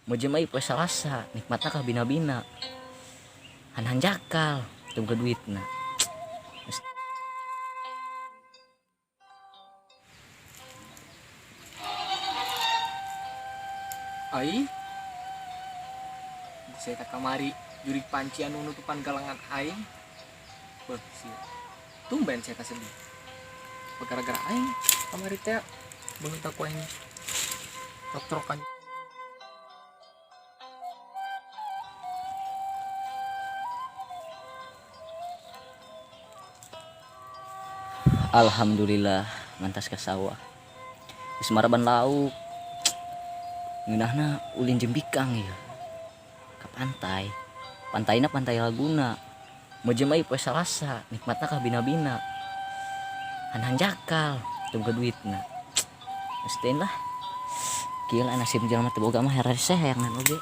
Mojemai poe Salasa nikmatna ka bina-bina han jakal tunggu duitna. Ai saya tak kamari jurik panci anu nutupan galangan aing. Beuh sia. Tumben saya sedih. Gara-gara aing kamari teh beungeut aku aing trok-trokan. Alhamdulillah ngantas ka sawah. Geus maraban lauk. Ngeunahna ulin jembikang ya. Ka pantai. Pantaina pantai Laguna. Mojemai poe Salasa nikmatna ka bina-bina. Han jakal tunggu duitna. Mesteun lah. Kieu lah nasib jelema teu boga mah herese hayangan oge.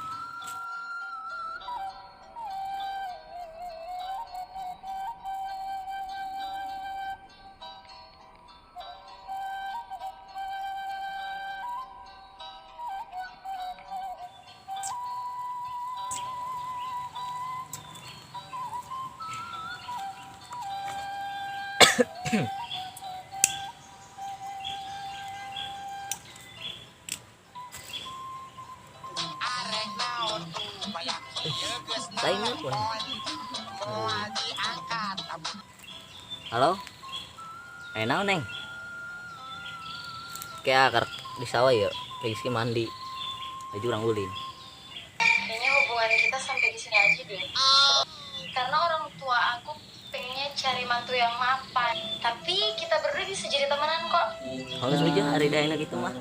Saingnya pun. Halo? Naon neng? Kayak akar di sawah ya, Rizky mandi. Baju orang ulin. Kayaknya hubungan kita sampai di sini aja deh. Karena orang tua aku pengennya cari mantu yang mapan. Tapi kita berdua bisa jadi temenan kok. Halus aja hari dah enak gitu mah.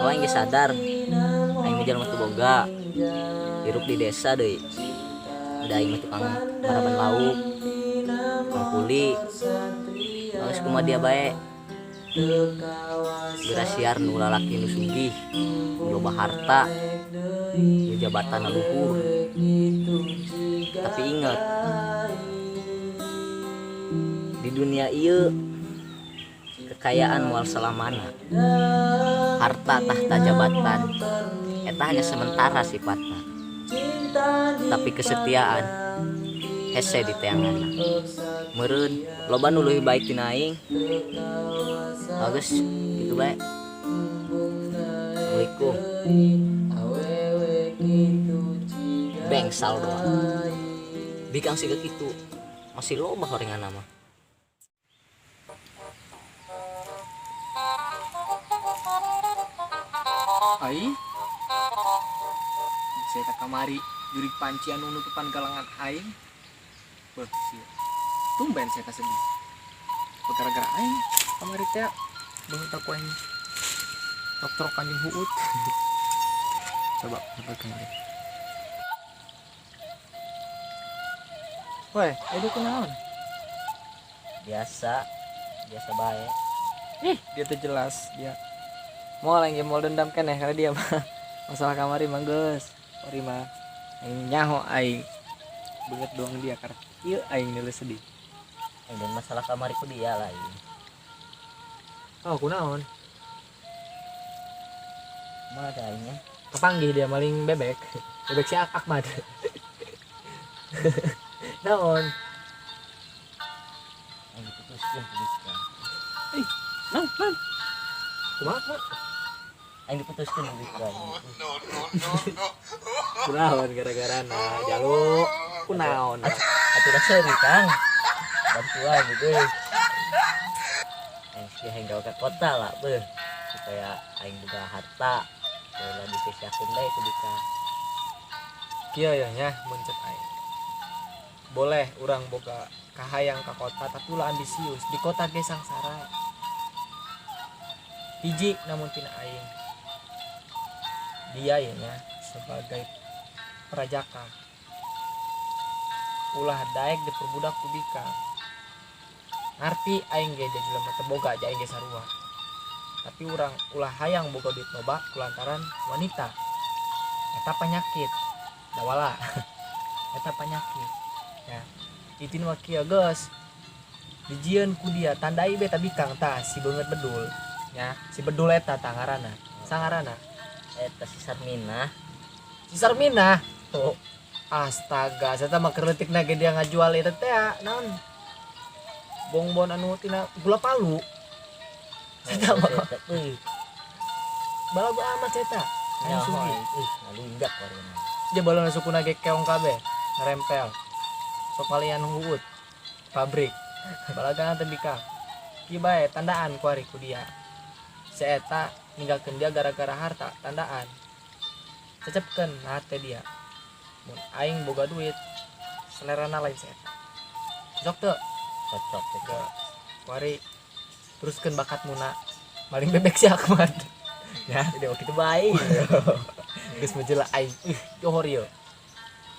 Oh yang sadar, aing jalan mah teu boga. Hirup di desa deui. Da aing mah tukang maraban lauk, tukang kuli. Halus kumaha dia bae. Gerasiar nu lalaki nu sugih, loba harta, nu jabatan luhur. Tapi ingat, di dunia ieu kekayaan moal salamana. Harta tahta jabatan eta hanya sementara sifatna. Tapi kesetiaan hese di teanganna. Meureun loba nu leuwih baik tina aing. Bagus, gitu bae. Assalamualaikum. Bengsal doang. Bikang siga kitu. Masih loba horenganna mah. Ai saya tak kamari jurik panci anu nutupan galangan aing. Beuh sia. Tumben saya sedih. Gara-gara aing kamari teh beungeut aku aing trok-trokan jeung huut. Coba sabarkan deh. Weh, itu kunaon? Biasa bae. Ih, dia tuh jelas dia. Mau lagi mau dendam keneh karena dia mah masalah kamari mah geus. Ori mah aing nyaho aing. Beungeut doang dia karena ieu aing deuleu sedih. Dan masalah kamar itu dia lain. Oh, kunaon? Mana ada aingnya? Kepanggih dia maling bebek. Bebek si Ahmad. Naon? Aing diputuskeun ku Rizka. Naon? Kumaha? Aing diputuskeun ku Rizka. Kunaon gara-garana jaluk. Kunaon? Atuh da seuri Kang. Bantuan gitu. Aing sih gawe ka kota lah beuh. Supaya aing boga harta. Heula dipesiakeun bae ku Dika. Kieu ya muncul aing. Boleh urang boga kahayang ka kota tapi ulah ambisius. Di kota ge sangsara. Hiji namun tina aing. Dia ya sebagai prajaka. Ulah daek diperbudak ku Bika. Ngarti aing ge jadi jelema teu boga aja aing ge sarua. Tapi urang ulah hayang boga duit loba kulantaran wanita. Eta penyakit. Dawala. Eta penyakit. Ya. Titin wa kieu geus. Dijian ku dia tandai beta bikang ta si banget bedul ya si bedul eta tangarana sangarana Eta si Sarmina. si Sarmina tuh astaga saya mah kerletik nage dia ngajual eta teh naon bonbon anu tina gula palu saya mah balagu amat saya Ya, sugi ngalunjak warna. dia balon suku nage keong kabe ngerempel sok kalian huut pabrik balagan teh bikang kieu bae tandaan ku ari ku dia si eta ninggalkeun dia gara-gara harta tandaan cecepkeun hate dia mun aing boga duit selerana lain si eta sok teu Cocok teh. ke kuari teruskeun bakatmu na maling bebek si Ahmad ya Jadi waktu itu baik. geus menjela aing johor ieu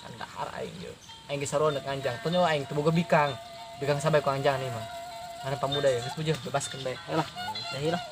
kandahar aing ieu aing geus saruan dek anjang teu nyawa aing teu boga bikang bikang sampai ku anjang nih mah mana pemuda ya geus bujeuh bebaskeun bae Ayolah, dah hilang.